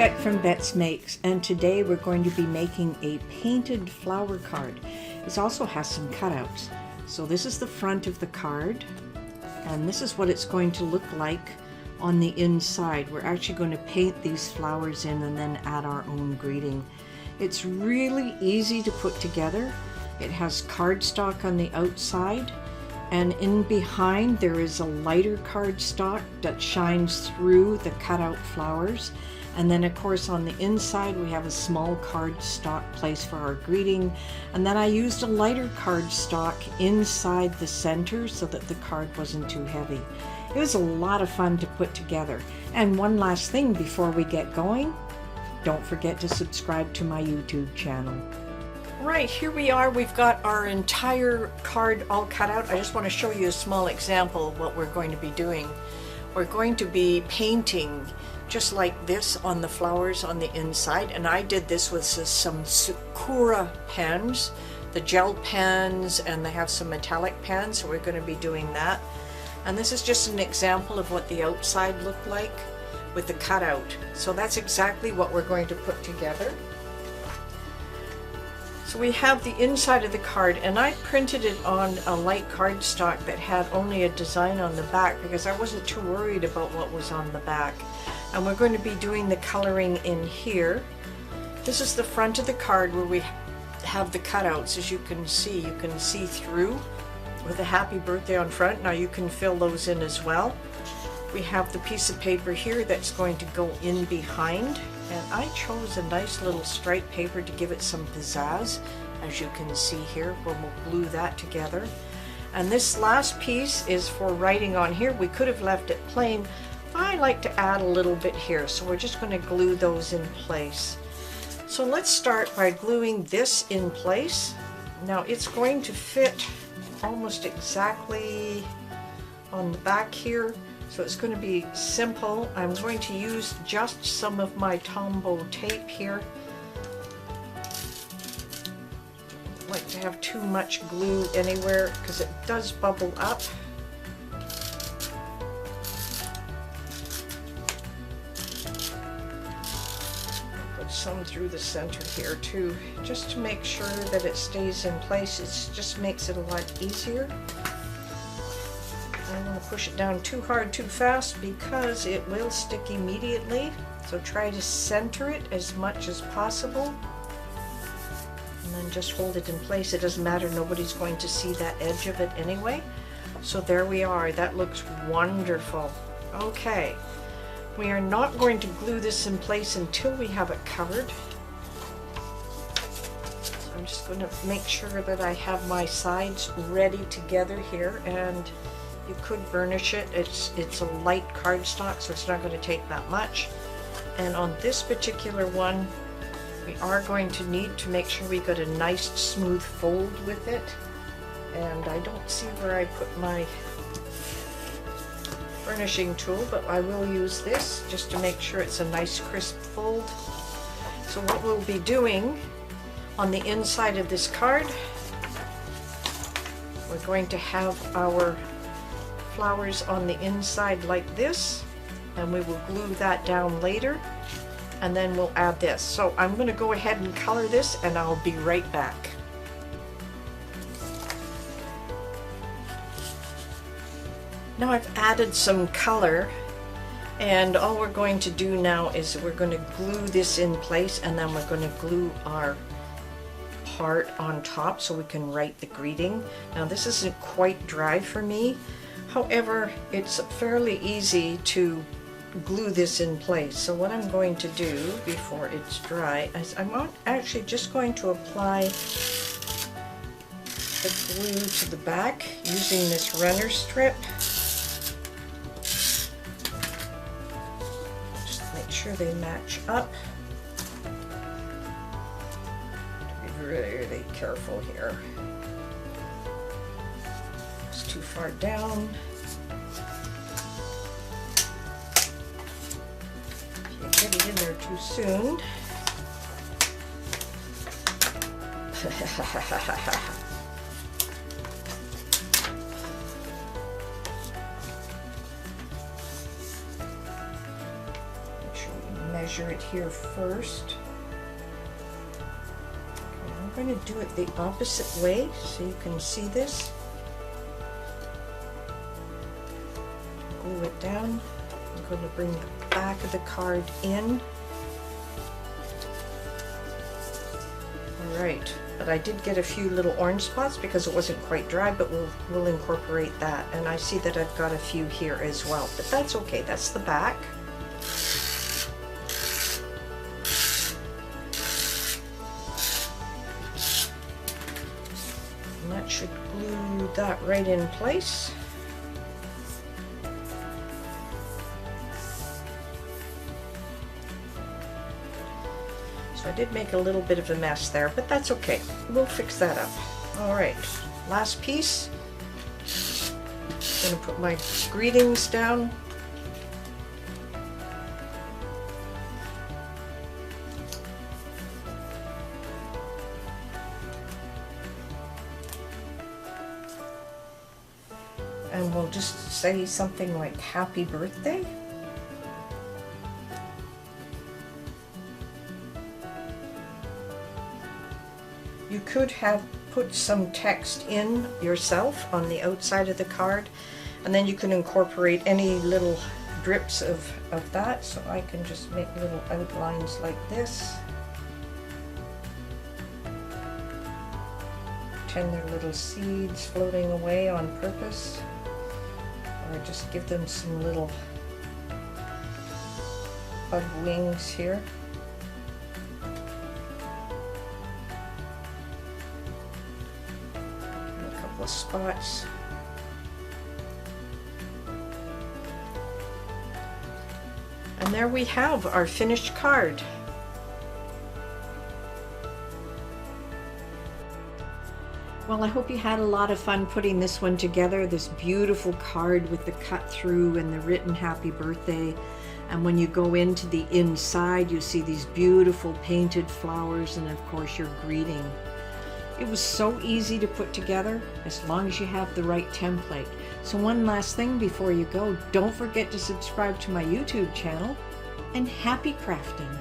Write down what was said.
Bet from Bet's Makes, and today we're going to be making a painted flower card. This also has some cutouts. So this is the front of the card, and this is what it's going to look like on the inside. We're actually going to paint these flowers in and then add our own greeting. It's really easy to put together. It has cardstock on the outside, and in behind there is a lighter cardstock that shines through the cutout flowers. And then of course on the inside we have a small cardstock place for our greeting. And then I used a lighter cardstock inside the center so that the card wasn't too heavy. It was a lot of fun to put together. And one last thing before we get going, don't forget to subscribe to my YouTube channel. Right, here we are. We've got our entire card all cut out. I just want to show you a small example of what we're going to be doing. We're going to be painting just like this on the flowers on the inside, and I did this with some Sakura pens, the gel pens, and they have some metallic pens, so we're going to be doing that. And this is just an example of what the outside looked like with the cutout. So that's exactly what we're going to put together. So we have the inside of the card, and I printed it on a light cardstock that had only a design on the back because I wasn't too worried about what was on the back. And we're going to be doing the coloring in here. This is the front of the card where we have the cutouts. As you can see through with a happy birthday on front. Now you can fill those in as well. We have the piece of paper here that's going to go in behind, and I chose a nice little striped paper to give it some pizzazz, as you can see here, where we'll glue that together. And this last piece is for writing on here. We could have left it plain. I like to add a little bit here, so we're just going to glue those in place. So let's start by gluing this in place. Now it's going to fit almost exactly on the back here. So it's going to be simple. I'm going to use just some of my Tombow tape here. I don't like to have too much glue anywhere because it does bubble up. Put some through the center here too, just to make sure that it stays in place. It just makes it a lot easier. I don't want to push it down too hard too fast because it will stick immediately. So try to center it as much as possible and then just hold it in place. It doesn't matter, nobody's going to see that edge of it anyway. So there we are. That looks wonderful. Okay, we are not going to glue this in place until we have it covered. So I'm just going to make sure that I have my sides ready together here, and you could burnish it. It's a light cardstock, so it's not going to take that much. And on this particular one, we are going to need to make sure we got a nice smooth fold with it. And I don't see where I put my burnishing tool, but I will use this just to make sure it's a nice crisp fold. So what we'll be doing on the inside of this card, we're going to have our flowers on the inside like this, and we will glue that down later, and then we'll add this. So I'm going to go ahead and color this, and I'll be right back. Now I've added some color, and all we're going to do now is we're going to glue this in place, and then we're going to glue our part on top so we can write the greeting. Now this isn't quite dry for me. However, it's fairly easy to glue this in place. So what I'm going to do before it's dry is I'm actually just going to apply the glue to the back using this runner strip. Just make sure they match up. Be really careful here. Too far down. If you get it in there too soon. Make sure we measure it here first. Okay, I'm going to do it the opposite way so you can see this. Glue it down. I'm going to bring the back of the card in. Alright, but I did get a few little orange spots because it wasn't quite dry, but we'll incorporate that. And I see that I've got a few here as well, but that's okay. That's the back. And that should glue that right in place. I did make a little bit of a mess there, but that's okay. We'll fix that up. All right, last piece. I'm gonna put my greetings down. And we'll just say something like happy birthday. You could have put some text in yourself on the outside of the card, and then you can incorporate any little drips of that. So I can just make little outlines like this. Pretend they're little seeds floating away on purpose, or just give them some little bug wings here. Spots. And there we have our finished card. Well, I hope you had a lot of fun putting this one together, this beautiful card with the cut through and the written happy birthday. And when you go into the inside, you see these beautiful painted flowers and of course your greeting. It was so easy to put together as long as you have the right template. So one last thing before you go, don't forget to subscribe to my YouTube channel, and happy crafting!